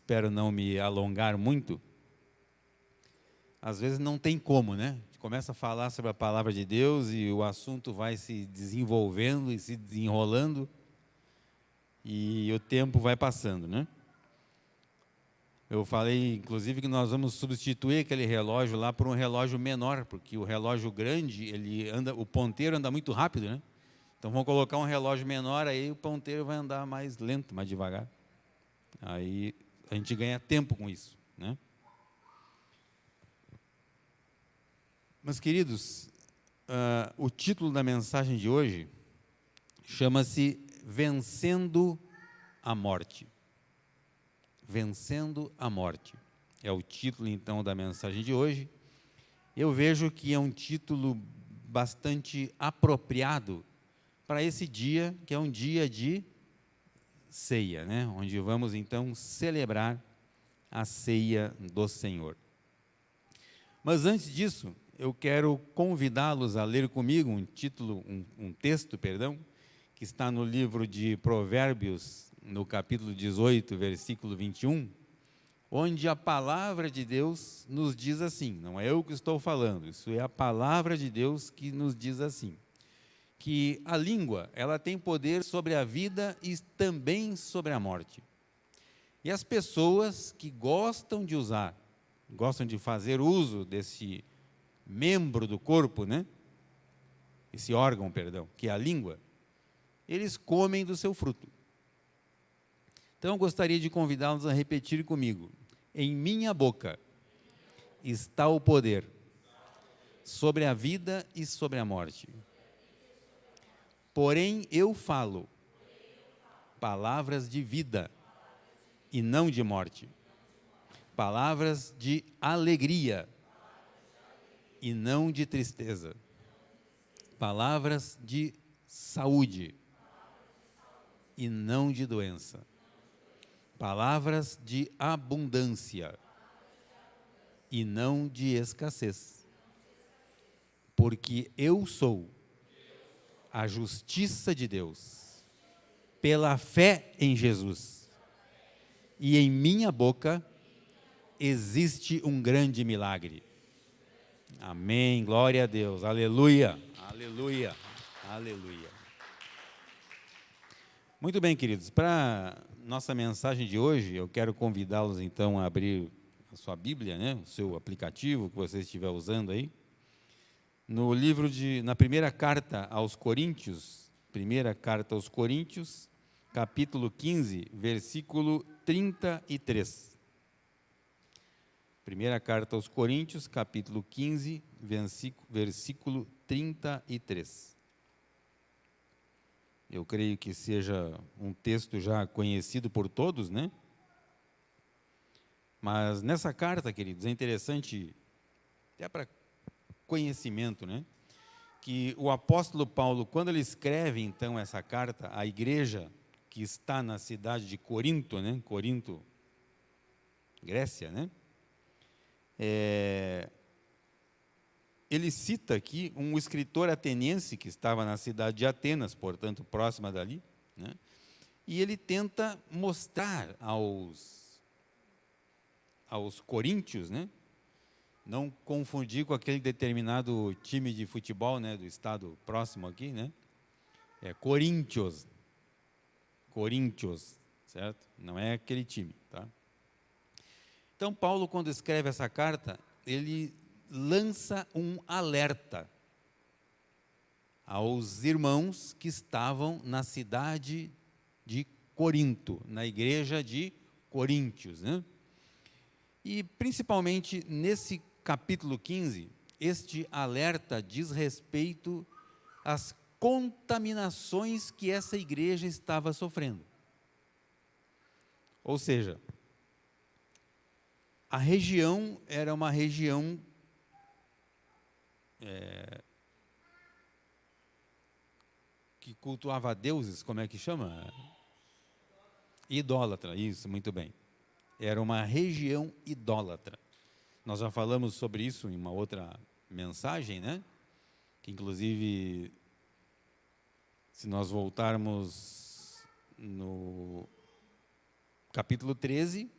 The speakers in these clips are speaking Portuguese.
espero não me alongar muito. Às vezes não tem como, né? A gente começa a falar sobre a palavra de Deus e o assunto vai se desenvolvendo e se desenrolando e o tempo vai passando, né? Eu falei, inclusive, que nós vamos substituir aquele relógio lá por um relógio menor, porque o relógio grande, ele anda, o ponteiro anda muito rápido, né? Então vamos colocar um relógio menor, aí o ponteiro vai andar mais lento, mais devagar. Aí a gente ganha tempo com isso, né? Meus queridos, o título da mensagem de hoje chama-se Vencendo a Morte. Vencendo a Morte. É o título, então, da mensagem de hoje. Eu vejo que é um título bastante apropriado para esse dia, que é um dia de ceia, né? Onde vamos, então, celebrar a ceia do Senhor. Mas antes disso, eu quero convidá-los a ler comigo um texto, que está no livro de Provérbios, no capítulo 18, versículo 21, onde a palavra de Deus nos diz assim, não é eu que estou falando, isso é a palavra de Deus que nos diz assim, que a língua, ela tem poder sobre a vida e também sobre a morte. E as pessoas que gostam de fazer uso desse membro do corpo, né? Esse órgão, que é a língua, eles comem do seu fruto. Então, eu gostaria de convidá-los a repetir comigo. Em minha boca está o poder sobre a vida e sobre a morte. Porém, eu falo palavras de vida e não de morte. Palavras de alegria e não de tristeza. Palavras de saúde e não de doença. Palavras de abundância e não de escassez. Porque eu sou a justiça de Deus, pela fé em Jesus. E em minha boca existe um grande milagre. Amém, glória a Deus, aleluia, aleluia, aleluia. Muito bem, queridos, para nossa mensagem de hoje, eu quero convidá-los então a abrir a sua Bíblia, né, o seu aplicativo que você estiver usando aí, na primeira carta aos Coríntios, capítulo 15, versículo 33. Primeira carta aos Coríntios, capítulo 15, versículo 33. Eu creio que seja um texto já conhecido por todos, né? Mas nessa carta, queridos, é interessante, até para conhecimento, né? Que o apóstolo Paulo, quando ele escreve, então, essa carta à igreja que está na cidade de Corinto, né? Corinto, Grécia, né? Ele cita aqui um escritor ateniense que estava na cidade de Atenas, portanto, próxima dali, né? E ele tenta mostrar aos coríntios, né? Não confundir com aquele determinado time de futebol, né, do estado próximo aqui, né? É Corinthians, certo? Não é aquele time, tá? Então, Paulo, quando escreve essa carta, ele lança um alerta aos irmãos que estavam na cidade de Corinto, na igreja de Coríntios, né? E, principalmente, nesse capítulo 15, este alerta diz respeito às contaminações que essa igreja estava sofrendo. Ou seja, a região era uma região que cultuava deuses, como é que chama? Idólatra, isso, muito bem. Era uma região idólatra. Nós já falamos sobre isso em uma outra mensagem, né? Que, inclusive, se nós voltarmos no capítulo 13,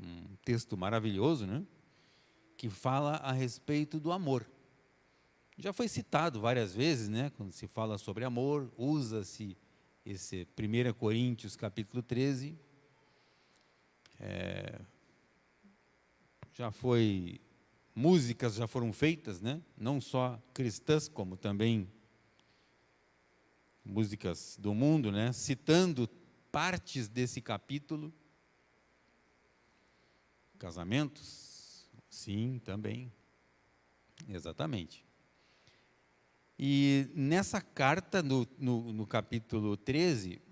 um texto maravilhoso, né? Que fala a respeito do amor. Já foi citado várias vezes, né? Quando se fala sobre amor, usa-se esse 1 Coríntios capítulo 13. Músicas já foram feitas, né? Não só cristãs, como também músicas do mundo, né? Citando partes desse capítulo. Casamentos, sim, também, exatamente. E nessa carta, no capítulo 13,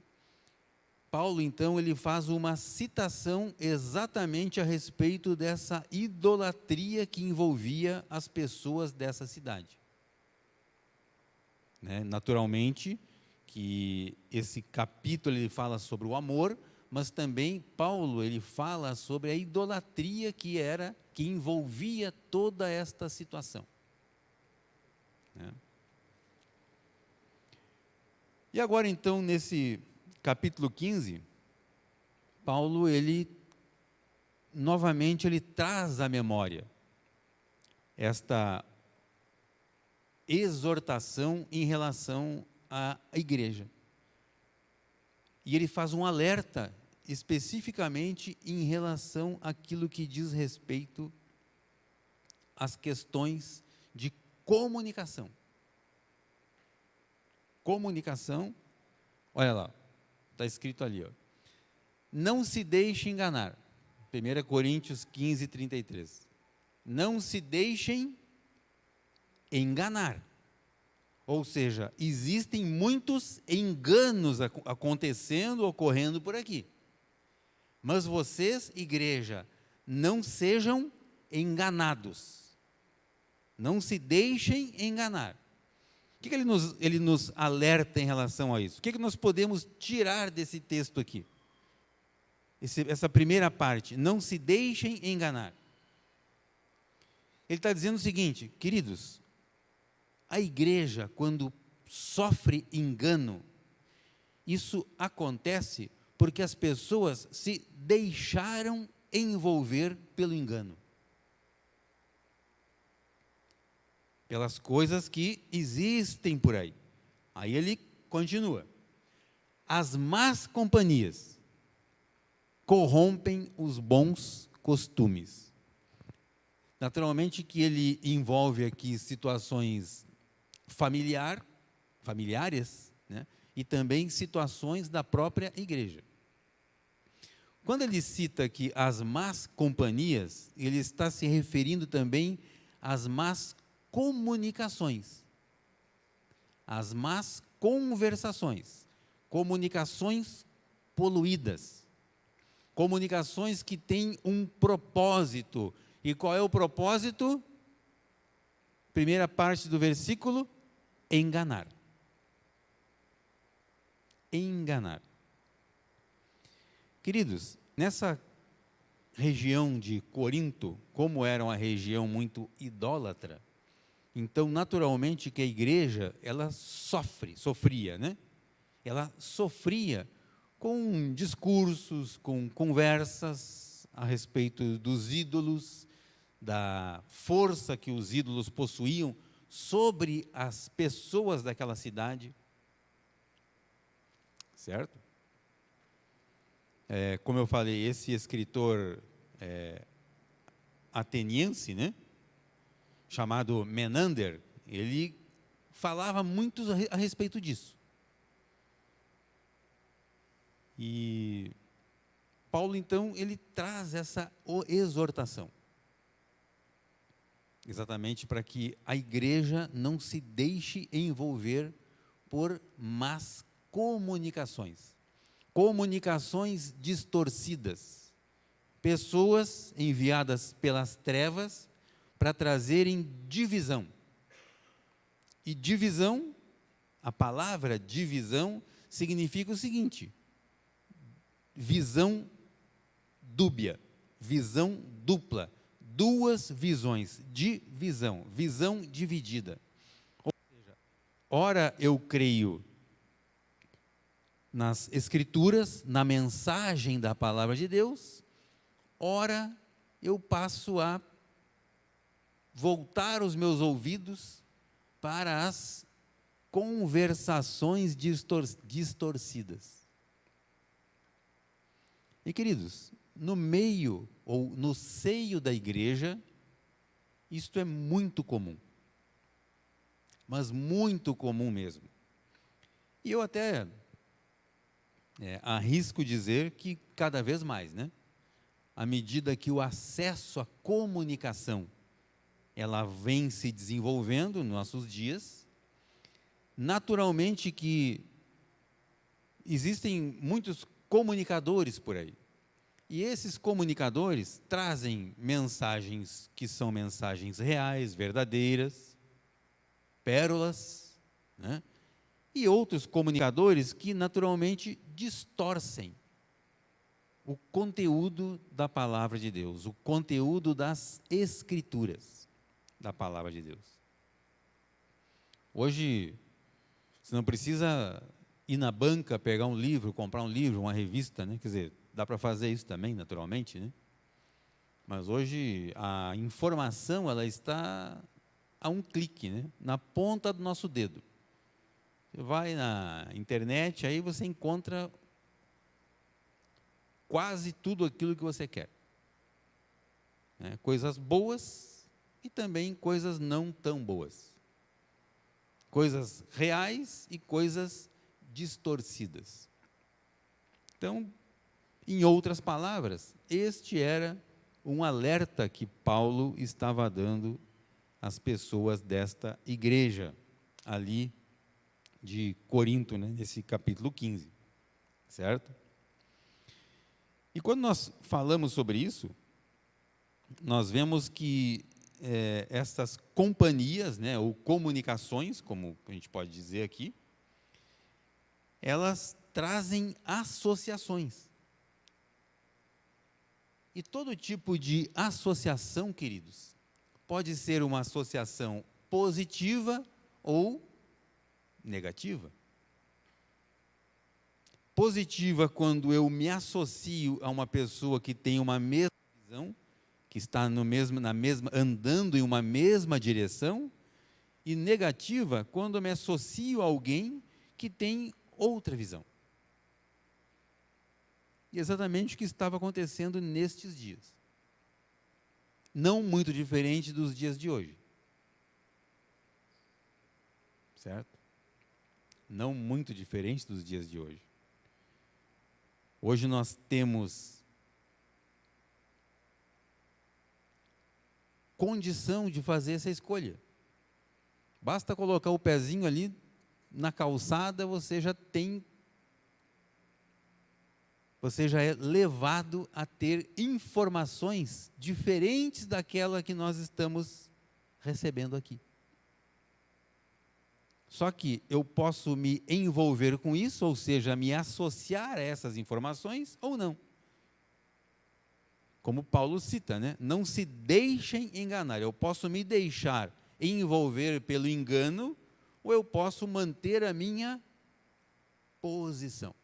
Paulo, então, ele faz uma citação exatamente a respeito dessa idolatria que envolvia as pessoas dessa cidade. Né? Naturalmente, que esse capítulo ele fala sobre o amor, mas também Paulo ele fala sobre a idolatria que envolvia toda esta situação. Né? E agora, então, nesse capítulo 15, Paulo, novamente, ele traz à memória esta exortação em relação à igreja. E ele faz um alerta especificamente em relação àquilo que diz respeito às questões de comunicação. Comunicação, olha lá, está escrito ali, ó. Não se deixe enganar. 1 Coríntios 15, 33. Não se deixem enganar. Ou seja, existem muitos enganos acontecendo, ocorrendo por aqui. Mas vocês, igreja, não sejam enganados. Não se deixem enganar. O que ele nos alerta em relação a isso? O que nós podemos tirar desse texto aqui? Essa primeira parte, não se deixem enganar. Ele está dizendo o seguinte, queridos, a igreja, quando sofre engano, isso acontece porque as pessoas se deixaram envolver pelo engano. Pelas coisas que existem por aí. Aí ele continua. As más companhias corrompem os bons costumes. Naturalmente que ele envolve aqui situações familiares, né? E também situações da própria igreja. Quando ele cita aqui as más companhias, ele está se referindo também às más comunicações, às más conversações, comunicações poluídas, comunicações que têm um propósito. E qual é o propósito? Primeira parte do versículo, enganar. Enganar. Queridos, nessa região de Corinto, como era uma região muito idólatra, então naturalmente que a igreja, ela sofria, né? Ela sofria com discursos, com conversas a respeito dos ídolos, da força que os ídolos possuíam sobre as pessoas daquela cidade, certo? Como eu falei, esse escritor ateniense, né, chamado Menander, ele falava muito a respeito disso. E Paulo, então, ele traz essa exortação. Exatamente para que a igreja não se deixe envolver por más comunicações. Comunicações distorcidas. Pessoas enviadas pelas trevas para trazerem divisão. E divisão, a palavra divisão, significa o seguinte: visão dúbia, visão dupla, duas visões, visão dividida. Ou seja, ora eu creio nas Escrituras, na mensagem da palavra de Deus, ora eu passo a voltar os meus ouvidos para as conversações distorcidas. E, queridos, no meio ou no seio da igreja, isto é muito comum, mas muito comum mesmo. E eu até arrisco dizer que cada vez mais, né? À medida que o acesso à comunicação, ela vem se desenvolvendo nos nossos dias, naturalmente que existem muitos comunicadores por aí. E esses comunicadores trazem mensagens que são mensagens reais, verdadeiras, pérolas, né? E outros comunicadores que naturalmente distorcem o conteúdo da palavra de Deus, o conteúdo das escrituras da palavra de Deus. Hoje, você não precisa ir na banca, pegar um livro, comprar um livro, uma revista, né? Quer dizer, dá para fazer isso também, naturalmente, né? Mas hoje a informação, ela está a um clique, né? Na ponta do nosso dedo. Você vai na internet, aí você encontra quase tudo aquilo que você quer, né? Coisas boas e também coisas não tão boas. Coisas reais e coisas distorcidas. Então, em outras palavras, este era um alerta que Paulo estava dando às pessoas desta igreja, ali de Corinto, né, nesse capítulo 15, certo? E quando nós falamos sobre isso, nós vemos que essas companhias, né, ou comunicações, como a gente pode dizer aqui, elas trazem associações. E todo tipo de associação, queridos, pode ser uma associação positiva ou negativa. Positiva quando eu me associo a uma pessoa que tem uma mesma visão, que está andando em uma mesma direção, e negativa quando eu me associo a alguém que tem outra visão. E exatamente o que estava acontecendo nestes dias. Não muito diferente dos dias de hoje. Certo? Não muito diferente dos dias de hoje. Hoje nós temos condição de fazer essa escolha. Basta colocar o pezinho ali na calçada, você já é levado a ter informações diferentes daquela que nós estamos recebendo aqui. Só que eu posso me envolver com isso, ou seja, me associar a essas informações ou não. Como Paulo cita, né? Não se deixem enganar. Eu posso me deixar envolver pelo engano, ou eu posso manter a minha posição.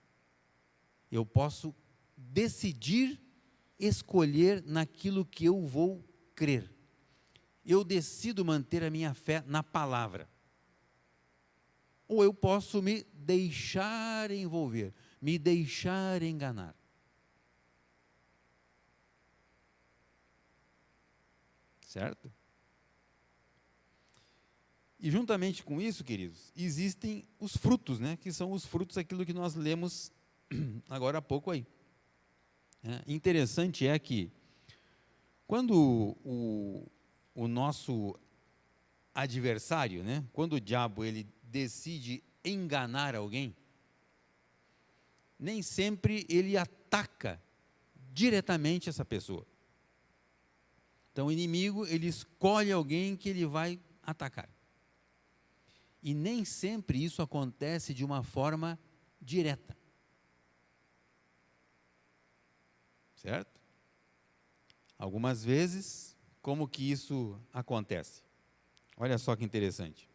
Eu posso decidir escolher naquilo que eu vou crer. Eu decido manter a minha fé na palavra. Ou eu posso me deixar envolver, me deixar enganar. Certo? E juntamente com isso, queridos, existem os frutos, né? Que são os frutos, aquilo que nós lemos agora há pouco aí. Interessante é que, quando o nosso adversário, né? Quando o diabo ele decide enganar alguém, nem sempre ele ataca diretamente essa pessoa. Então, o inimigo, ele escolhe alguém que ele vai atacar. E nem sempre isso acontece de uma forma direta. Certo? Algumas vezes, como que isso acontece? Olha só que interessante.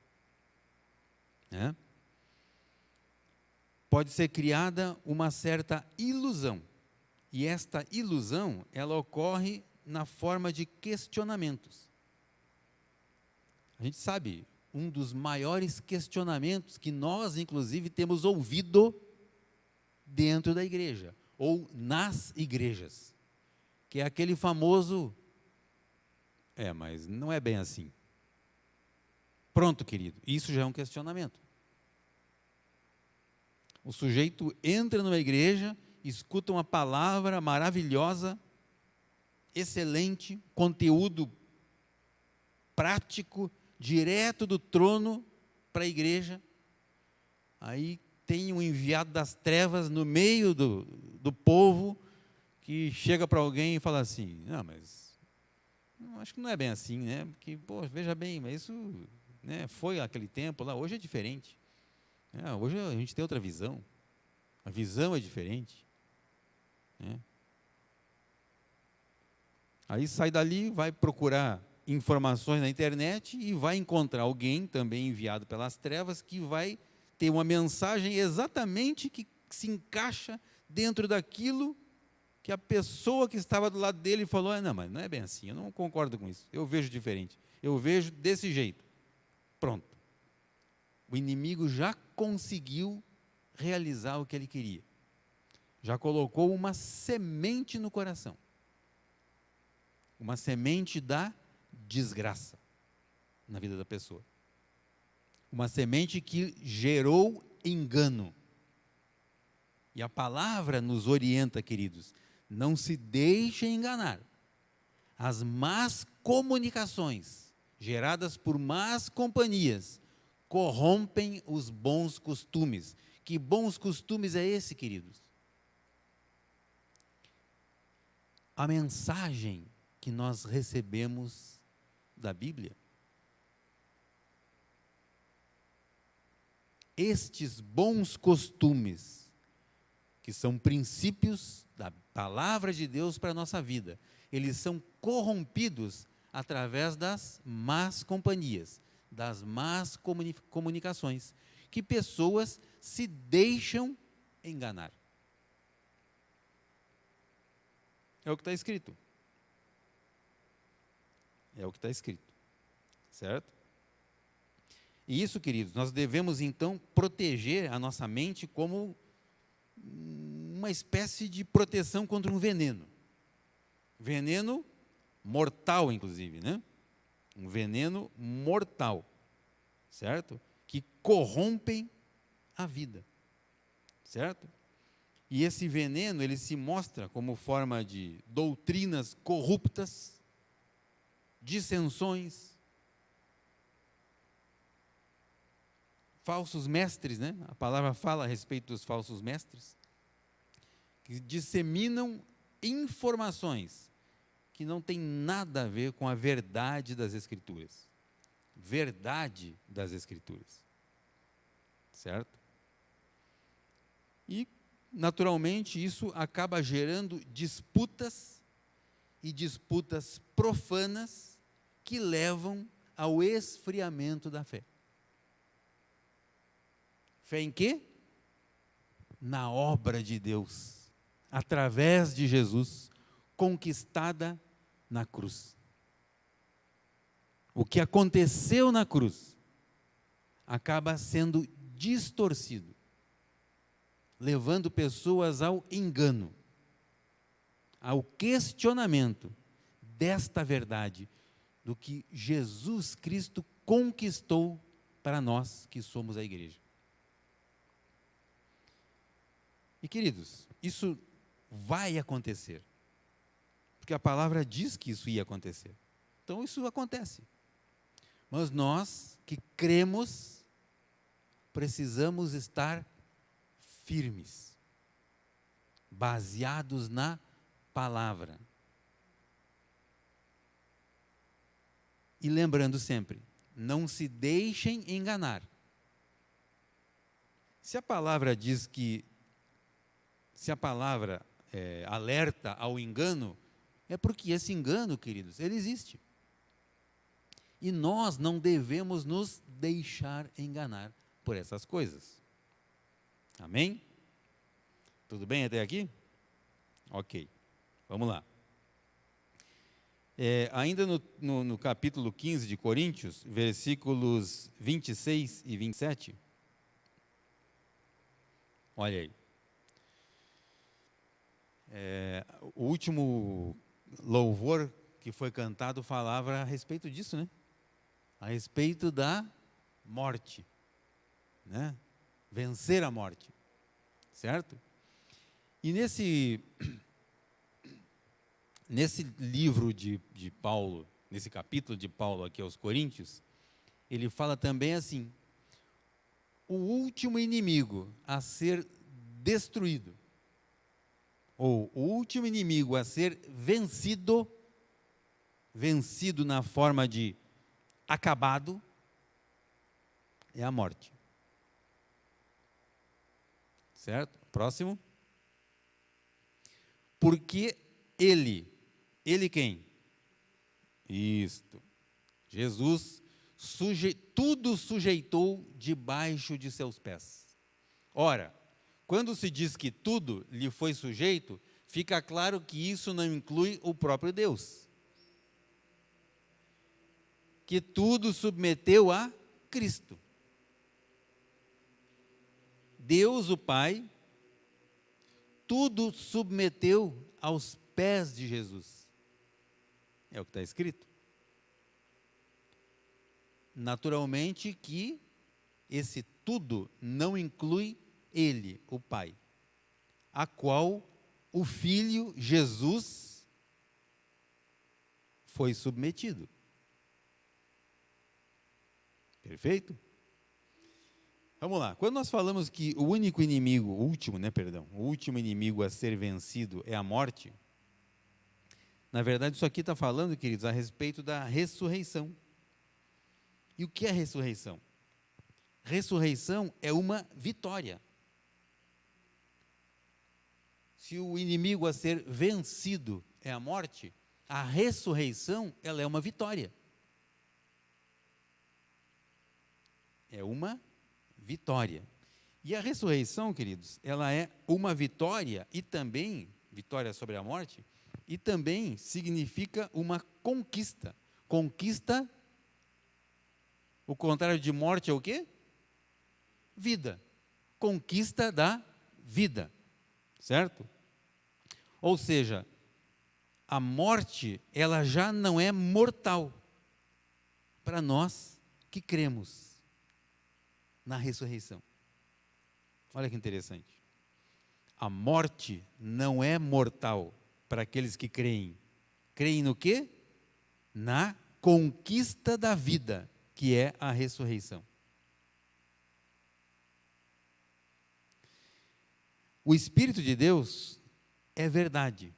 Pode ser criada uma certa ilusão E esta ilusão, ela ocorre na forma de questionamentos. A gente sabe, um dos maiores questionamentos que nós, inclusive, temos ouvido dentro da igreja, ou nas igrejas, que é aquele famoso, mas não é bem assim. Pronto, querido, isso já é um questionamento. O sujeito entra numa igreja, escuta uma palavra maravilhosa, excelente, conteúdo prático, direto do trono para a igreja. Aí tem um enviado das trevas no meio do povo, que chega para alguém e fala assim, não, mas acho que não é bem assim, né? Porque, veja bem, mas isso, né, foi aquele tempo lá, hoje é diferente. Hoje a gente tem outra visão. A visão é diferente. Né? Aí sai dali, vai procurar informações na internet e vai encontrar alguém, também enviado pelas trevas, que vai ter uma mensagem exatamente que se encaixa dentro daquilo que a pessoa que estava do lado dele falou, não, mas não é bem assim, eu não concordo com isso, eu vejo diferente, eu vejo desse jeito. Pronto. O inimigo já conseguiu realizar o que ele queria. Já colocou uma semente no coração. Uma semente da desgraça na vida da pessoa. Uma semente que gerou engano. E a palavra nos orienta, queridos, não se deixe enganar. As más comunicações geradas por más companhias corrompem os bons costumes. Que bons costumes é esse, queridos? A mensagem que nós recebemos da Bíblia. Estes bons costumes, que são princípios da palavra de Deus para a nossa vida, eles são corrompidos através das más companhias, das más comunicações, que pessoas se deixam enganar. É o que está escrito. É o que está escrito. Certo? E isso, queridos, nós devemos então proteger a nossa mente como uma espécie de proteção contra um veneno. Veneno mortal, inclusive, né? Um veneno mortal, certo? Que corrompem a vida, certo? E esse veneno, ele se mostra como forma de doutrinas corruptas, dissensões, falsos mestres, né? A palavra fala a respeito dos falsos mestres, que disseminam informações que não têm nada a ver com a verdade das Escrituras. Verdade das Escrituras. Certo? E, naturalmente, isso acaba gerando disputas e disputas profanas que levam ao esfriamento da fé. Fé em quê? Na obra de Deus, através de Jesus, conquistada na cruz. O que aconteceu na cruz acaba sendo distorcido, levando pessoas ao engano, ao questionamento desta verdade, do que Jesus Cristo conquistou para nós que somos a igreja. E, queridos, isso vai acontecer, porque a palavra diz que isso ia acontecer. Então, isso acontece. Mas nós que cremos, precisamos estar firmes, baseados na palavra. E lembrando sempre, não se deixem enganar. Se a palavra diz que, se a palavra alerta ao engano, é porque esse engano, queridos, ele existe. E nós não devemos nos deixar enganar por essas coisas. Amém? Tudo bem até aqui? Ok, vamos lá. Ainda no capítulo 15 de Coríntios, versículos 26 e 27, olha aí. O último louvor que foi cantado falava a respeito disso, né? A respeito da morte, né? Vencer a morte, certo? E nesse livro de Paulo, nesse capítulo de Paulo aqui aos Coríntios, ele fala também assim: o último inimigo a ser destruído, ou o último inimigo a ser vencido na forma de acabado, é a morte. Certo? Próximo. Porque ele quem? Isto. Jesus tudo sujeitou debaixo de seus pés. Ora, quando se diz que tudo lhe foi sujeito, fica claro que isso não inclui o próprio Deus. Que tudo submeteu a Cristo. Deus, o Pai, tudo submeteu aos pés de Jesus. É o que está escrito. Naturalmente que esse tudo não inclui ele, o Pai, a qual o Filho Jesus foi submetido. Perfeito? Vamos lá. Quando nós falamos que o único inimigo, o último inimigo a ser vencido é a morte, na verdade isso aqui está falando, queridos, a respeito da ressurreição. E o que é ressurreição? Ressurreição é uma vitória. Se o inimigo a ser vencido é a morte, a ressurreição, ela é uma vitória. É uma vitória. E a ressurreição, queridos, ela é uma vitória e também, vitória sobre a morte, e também significa uma conquista. Conquista, o contrário de morte é o quê? Vida. Conquista da vida, certo? Ou seja, a morte, ela já não é mortal para nós que cremos na ressurreição. Olha que interessante. A morte não é mortal para aqueles que creem. Creem no quê? Na conquista da vida, que é a ressurreição. O Espírito de Deus é verdade.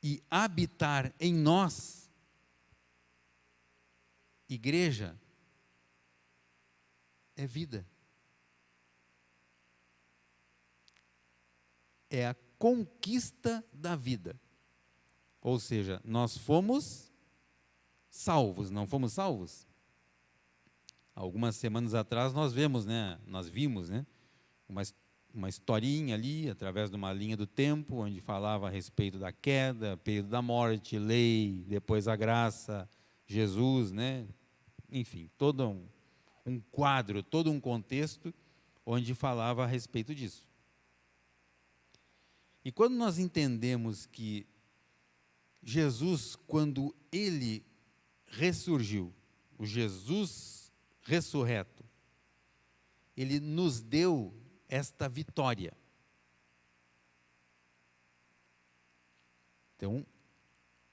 E habitar em nós, igreja, é vida. É a conquista da vida. Ou seja, nós fomos salvos, não fomos salvos? Algumas semanas atrás nós vimos, né, uma historinha ali, através de uma linha do tempo, onde falava a respeito da queda, período da morte, lei, depois a graça, Jesus, né? Enfim, todo um quadro, todo um contexto onde falava a respeito disso. E quando nós entendemos que Jesus, quando ele ressurgiu, o Jesus ressurreto, ele nos deu esta vitória. Então,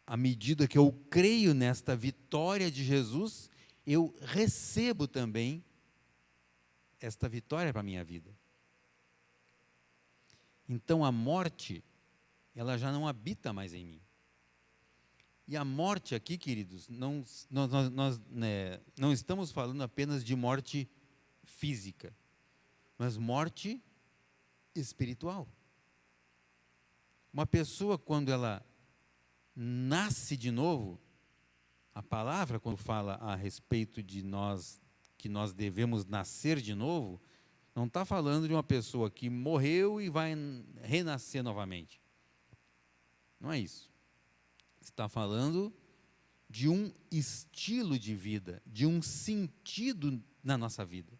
à medida que eu creio nesta vitória de Jesus, eu recebo também esta vitória para a minha vida. Então, a morte, ela já não habita mais em mim. E a morte aqui, queridos, nós não estamos falando apenas de morte física, mas morte espiritual. Uma pessoa, quando ela nasce de novo, a palavra, quando fala a respeito de nós, que nós devemos nascer de novo, Não está falando de uma pessoa que morreu e vai renascer novamente. Não é isso. Está falando de um estilo de vida, de um sentido na nossa vida.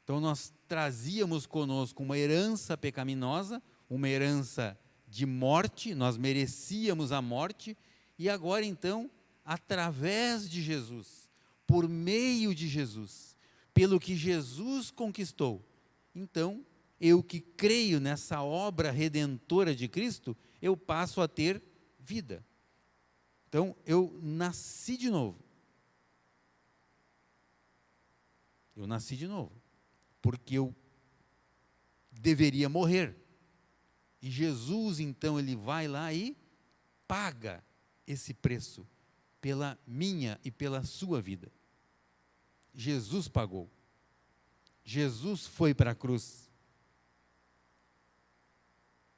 Então nós trazíamos conosco uma herança pecaminosa, uma herança de morte, nós merecíamos a morte, e agora então, através de Jesus, por meio de Jesus, pelo que Jesus conquistou, então, eu que creio nessa obra redentora de Cristo, eu passo a ter vida. Então, eu nasci de novo. Eu nasci de novo, porque eu deveria morrer. E Jesus, então, ele vai lá e paga esse preço pela minha e pela sua vida. Jesus pagou. Jesus foi para a cruz.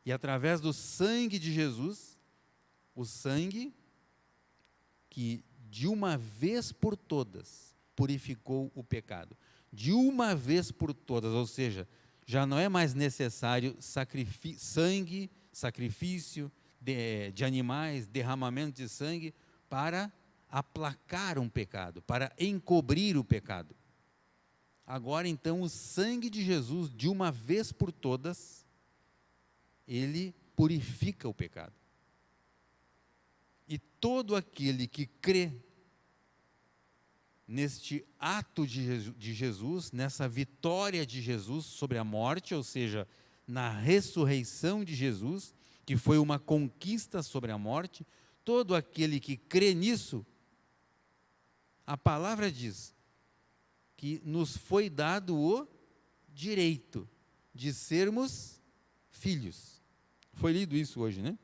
E através do sangue de Jesus, o sangue que de uma vez por todas purificou o pecado. De uma vez por todas, ou seja, já não é mais necessário sangue, sacrifício de animais, derramamento de sangue para aplacar um pecado, para encobrir o pecado. Agora então o sangue de Jesus, de uma vez por todas, ele purifica o pecado. E todo aquele que crê neste ato de Jesus, nessa vitória de Jesus sobre a morte, ou seja, na ressurreição de Jesus, que foi uma conquista sobre a morte, todo aquele que crê nisso, a palavra diz que nos foi dado o direito de sermos filhos. Foi lido isso hoje, né?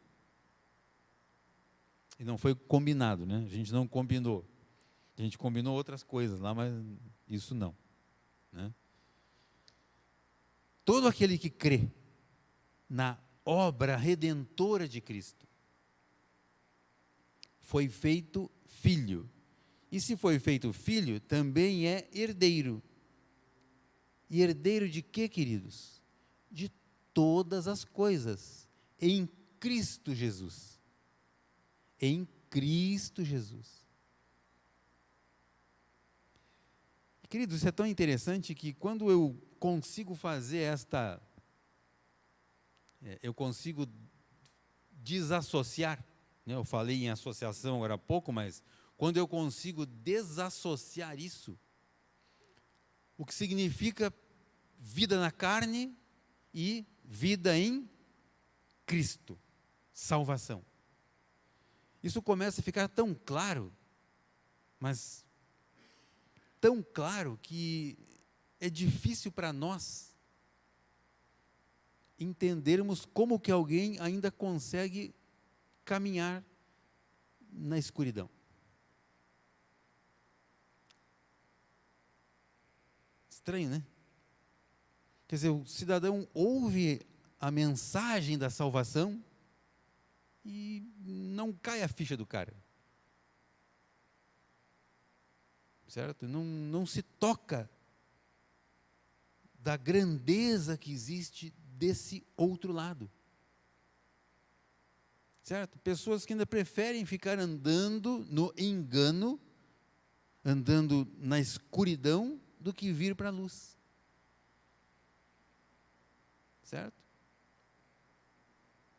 E não foi combinado, né? A gente não combinou. A gente combinou outras coisas lá, mas isso não, né? Todo aquele que crê na obra redentora de Cristo foi feito filho. E se foi feito filho, também é herdeiro. E herdeiro de quê, queridos? De todas as coisas, em Cristo Jesus. Em Cristo Jesus. Queridos, isso é tão interessante que quando eu consigo fazer eu consigo desassociar, né? Eu falei em associação agora há pouco, mas quando eu consigo desassociar isso, o que significa vida na carne e vida em Cristo, salvação. Isso começa a ficar tão claro, mas tão claro que é difícil para nós entendermos como que alguém ainda consegue caminhar na escuridão. Estranho, né? Quer dizer, o cidadão ouve a mensagem da salvação e não cai a ficha do cara. Certo? Não se toca da grandeza que existe desse outro lado. Certo? Pessoas que ainda preferem ficar andando no engano, andando na escuridão, do que vir para a luz. Certo?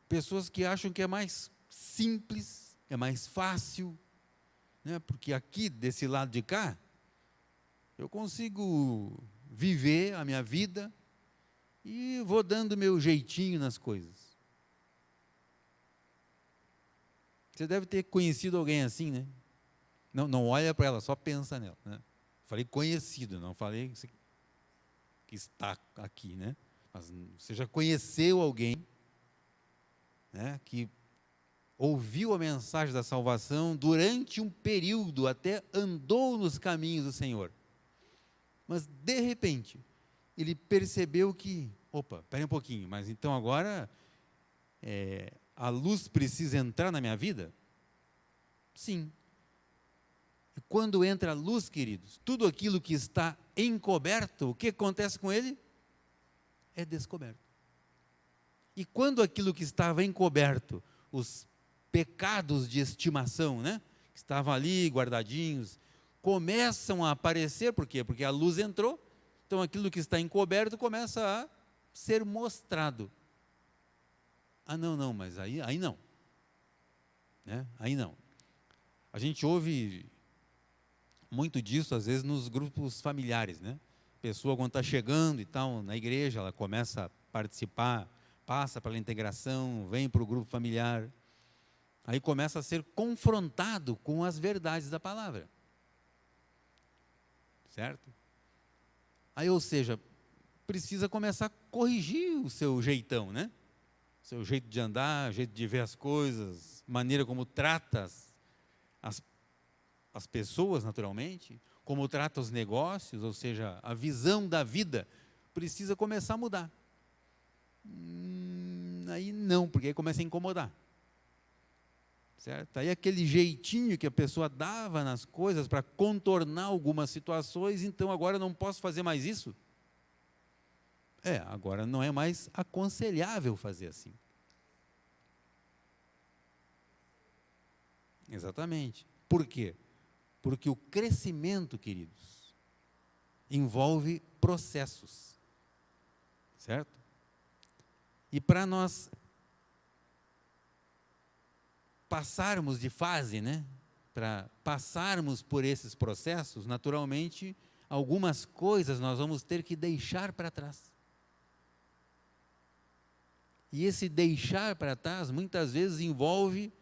Pessoas que acham que é mais simples, é mais fácil, né? Porque aqui, desse lado de cá, eu consigo viver a minha vida e vou dando meu jeitinho nas coisas. Você deve ter conhecido alguém assim, né? Não olha para ela, só pensa nela, né? Falei conhecido, não falei que está aqui, né? Mas você já conheceu alguém, né, que ouviu a mensagem da salvação durante um período, até andou nos caminhos do Senhor. Mas, de repente, ele percebeu que, opa, espera um pouquinho, mas então agora a luz precisa entrar na minha vida? Sim. E quando entra a luz, queridos, tudo aquilo que está encoberto, o que acontece com ele? É descoberto. E quando aquilo que estava encoberto, os pecados de estimação, né, que estavam ali guardadinhos, começam a aparecer, por quê? Porque a luz entrou, então aquilo que está encoberto começa a ser mostrado. Ah, não, mas aí não. Né? Aí não. A gente ouve muito disso, às vezes, nos grupos familiares, né? A pessoa, quando está chegando e tal, na igreja, ela começa a participar, passa pela integração, vem para o grupo familiar, aí começa a ser confrontado com as verdades da palavra. Certo? Aí, ou seja, precisa começar a corrigir o seu jeitão, né? O seu jeito de andar, jeito de ver as coisas, maneira como trata as pessoas, naturalmente, como trata os negócios, ou seja, a visão da vida, precisa começar a mudar. Aí não, porque aí começa a incomodar. Certo? Aí aquele jeitinho que a pessoa dava nas coisas para contornar algumas situações, então agora não posso fazer mais isso? Agora não é mais aconselhável fazer assim. Exatamente. Por quê? Porque o crescimento, queridos, envolve processos. Certo? E para nós passarmos de fase, né? Para passarmos por esses processos, naturalmente, algumas coisas nós vamos ter que deixar para trás. E esse deixar para trás, muitas vezes, envolve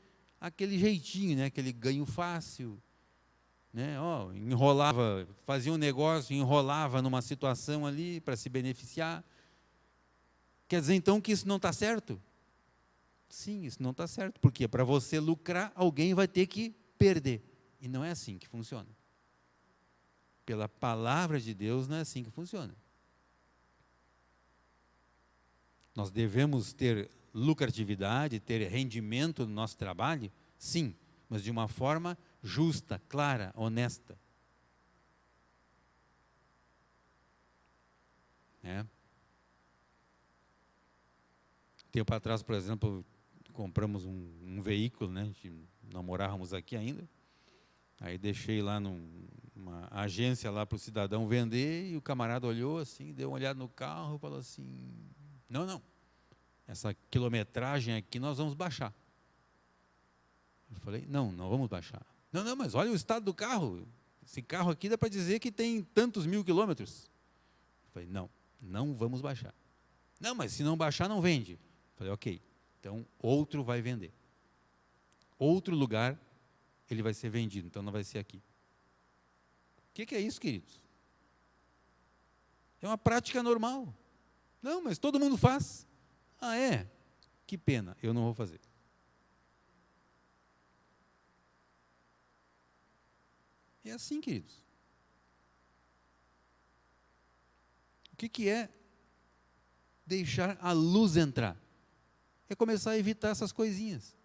aquele jeitinho, né? Aquele ganho fácil, né? Enrolava, fazia um negócio, enrolava numa situação ali para se beneficiar. Quer dizer, então, que isso não está certo? Sim, isso não está certo, porque para você lucrar, alguém vai ter que perder. E não é assim que funciona. Pela palavra de Deus, não é assim que funciona. Nós devemos ter lucratividade, ter rendimento no nosso trabalho? Sim, mas de uma forma justa, clara, honesta. Tempo atrás, por exemplo, compramos um veículo, né? A gente não morávamos aqui ainda. Aí deixei lá numa agência lá para o cidadão vender, e o camarada olhou assim, deu uma olhada no carro e falou assim: não, essa quilometragem aqui nós vamos baixar. Eu falei: não vamos baixar. Não, mas olha o estado do carro. Esse carro aqui dá para dizer que tem tantos mil quilômetros. Eu falei: não vamos baixar. Não, mas se não baixar, não vende. Eu falei: ok, então outro vai vender. Outro lugar ele vai ser vendido, então não vai ser aqui. O que é isso, queridos? É uma prática normal. Não, mas todo mundo faz. Ah, é? Que pena, eu não vou fazer. É assim, queridos. O que é deixar a luz entrar? É começar a evitar essas coisinhas.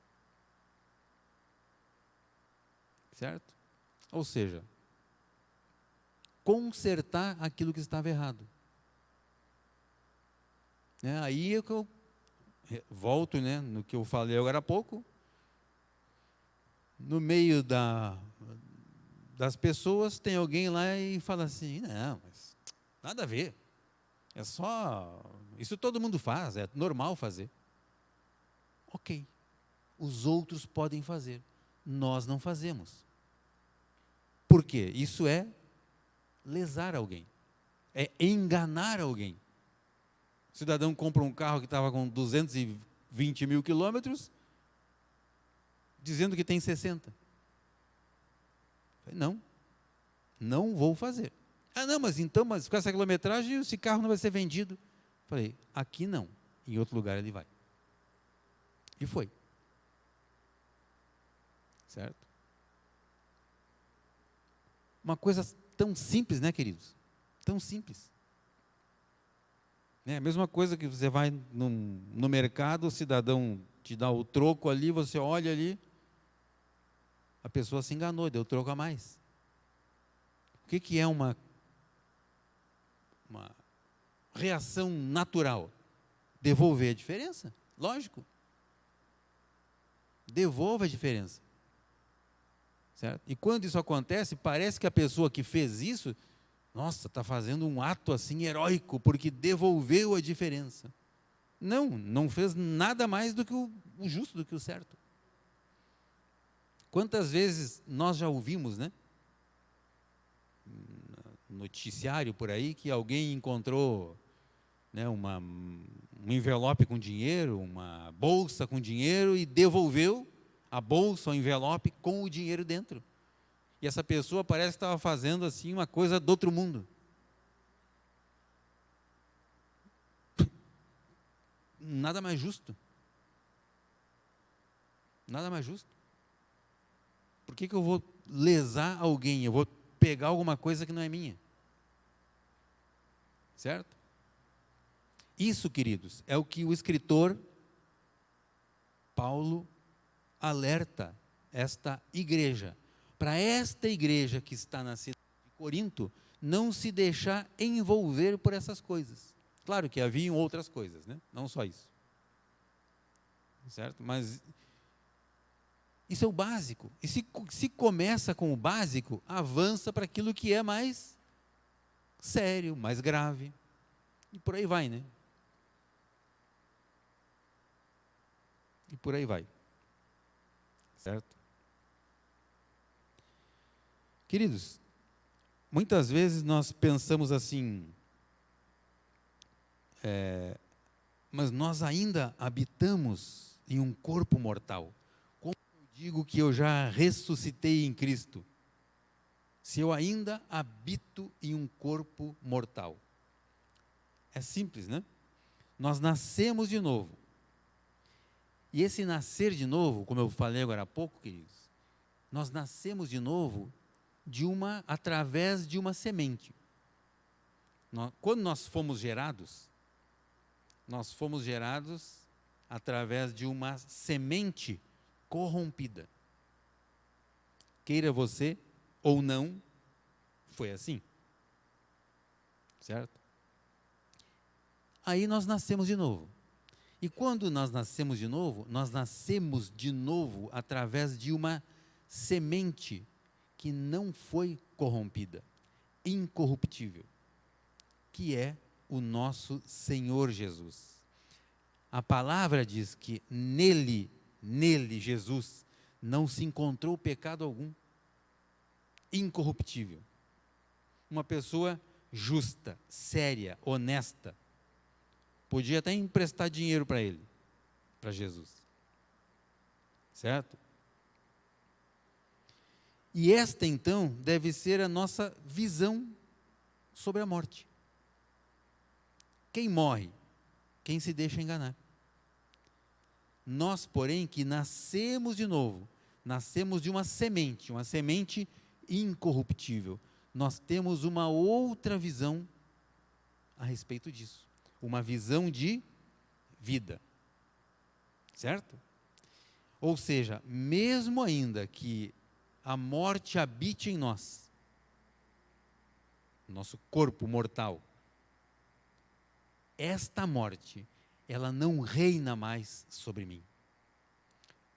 Certo? Ou seja, consertar aquilo que estava errado. Aí é que eu volto, né, no que eu falei agora há pouco. No meio das pessoas, tem alguém lá e fala assim: não, mas nada a ver. É só... Isso todo mundo faz, é normal fazer. Ok. Os outros podem fazer. Nós não fazemos. Por quê? Isso é lesar alguém. É enganar alguém. O cidadão compra um carro que estava com 220 mil quilômetros, dizendo que tem 60. Eu falei: não vou fazer. Ah, não, mas com essa quilometragem, esse carro não vai ser vendido. Eu falei: aqui não, em outro lugar ele vai. E foi. Certo? Uma coisa tão simples, né, queridos? Tão simples. A mesma coisa que você vai no mercado, o cidadão te dá o troco ali, você olha ali, a pessoa se enganou, deu troco a mais. O que é uma reação natural? Devolver a diferença, lógico. Devolva a diferença. Certo? E quando isso acontece, parece que a pessoa que fez isso, nossa, está fazendo um ato assim heróico, porque devolveu a diferença. Não fez nada mais do que o justo, do que o certo. Quantas vezes nós já ouvimos, né? Noticiário por aí, que alguém encontrou, né, um envelope com dinheiro, uma bolsa com dinheiro e devolveu a bolsa, o envelope com o dinheiro dentro. E essa pessoa parece que estava fazendo assim uma coisa do outro mundo. Nada mais justo. Nada mais justo. Por que eu vou lesar alguém? Eu vou pegar alguma coisa que não é minha. Certo? Isso, queridos, é o que o escritor Paulo alerta esta igreja. Para esta igreja que está na cidade de Corinto, não se deixar envolver por essas coisas. Claro que haviam outras coisas, né? Não só isso. Certo? Mas isso é o básico. E se começa com o básico, avança para aquilo que é mais sério, mais grave. E por aí vai, né? E por aí vai. Certo? Queridos, muitas vezes nós pensamos assim, mas nós ainda habitamos em um corpo mortal. Como eu digo que eu já ressuscitei em Cristo? Se eu ainda habito em um corpo mortal. É simples, né? Nós nascemos de novo. E esse nascer de novo, como eu falei agora há pouco, queridos, nós nascemos de novo através de uma semente. Quando nós fomos gerados através de uma semente corrompida. Queira você ou não, foi assim. Certo? Aí nós nascemos de novo. E quando nós nascemos de novo através de uma semente que não foi corrompida, incorruptível, que é o nosso Senhor Jesus. A palavra diz que nele, Jesus, não se encontrou pecado algum, incorruptível. Uma pessoa justa, séria, honesta, podia até emprestar dinheiro para ele, para Jesus. Certo? E esta, então, deve ser a nossa visão sobre a morte. Quem morre? Quem se deixa enganar. Nós, porém, que nascemos de novo, nascemos de uma semente incorruptível. Nós temos uma outra visão a respeito disso. Uma visão de vida. Certo? Ou seja, mesmo ainda que a morte habite em nós, nosso corpo mortal, esta morte, ela não reina mais sobre mim.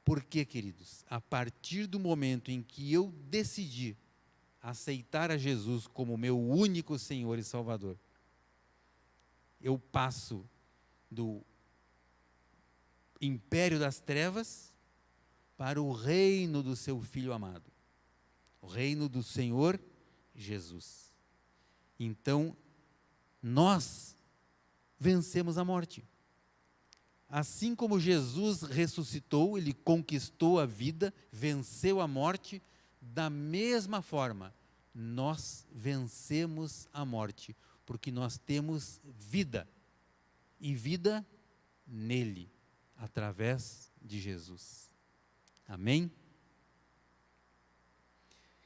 Por quê, queridos? A partir do momento em que eu decidi aceitar a Jesus como meu único Senhor e Salvador, eu passo do império das trevas para o reino do seu Filho amado, o reino do Senhor Jesus. Então, nós vencemos a morte. Assim como Jesus ressuscitou, ele conquistou a vida, venceu a morte, da mesma forma, nós vencemos a morte, porque nós temos vida, e vida nele, através de Jesus. Amém?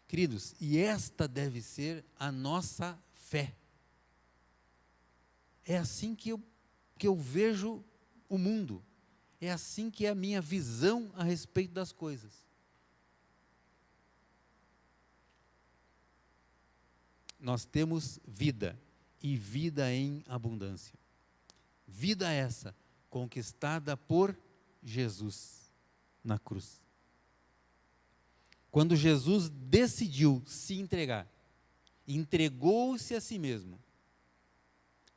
Queridos, e esta deve ser a nossa fé. É assim que eu vejo o mundo. É assim que é a minha visão a respeito das coisas. nós temos vida, e vida em abundância. Vida essa conquistada por Jesus na cruz. Quando Jesus decidiu se entregar, entregou-se a si mesmo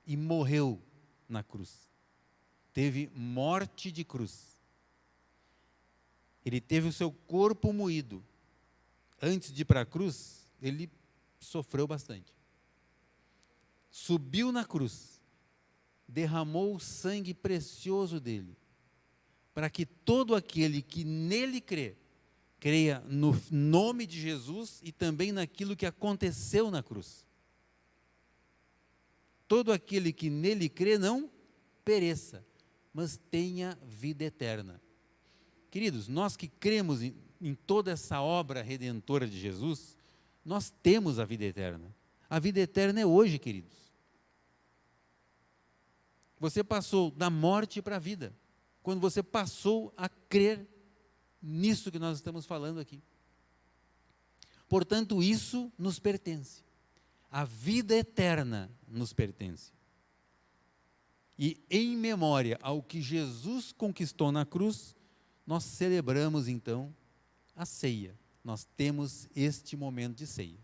e morreu na cruz. Teve morte de cruz. Ele teve o seu corpo moído. Antes de ir para a cruz, ele sofreu bastante. Subiu na cruz, derramou o sangue precioso dele, para que todo aquele que nele crê, creia no nome de Jesus e também naquilo que aconteceu na cruz. Todo aquele que nele crê não pereça, mas tenha vida eterna. Queridos, nós que cremos em toda essa obra redentora de Jesus, nós temos a vida eterna. A vida eterna é hoje, queridos. Você passou da morte para a vida, quando você passou a crer nisso que nós estamos falando aqui. Portanto, isso nos pertence. A vida eterna nos pertence. E em memória ao que Jesus conquistou na cruz, nós celebramos então a ceia. Nós temos este momento de ceia.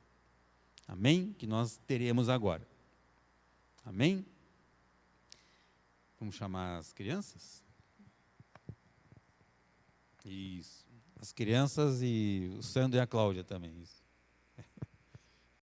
Amém? Que nós teremos agora. Amém? Vamos chamar as crianças? Isso. As crianças e o Sandro e a Cláudia também. Isso.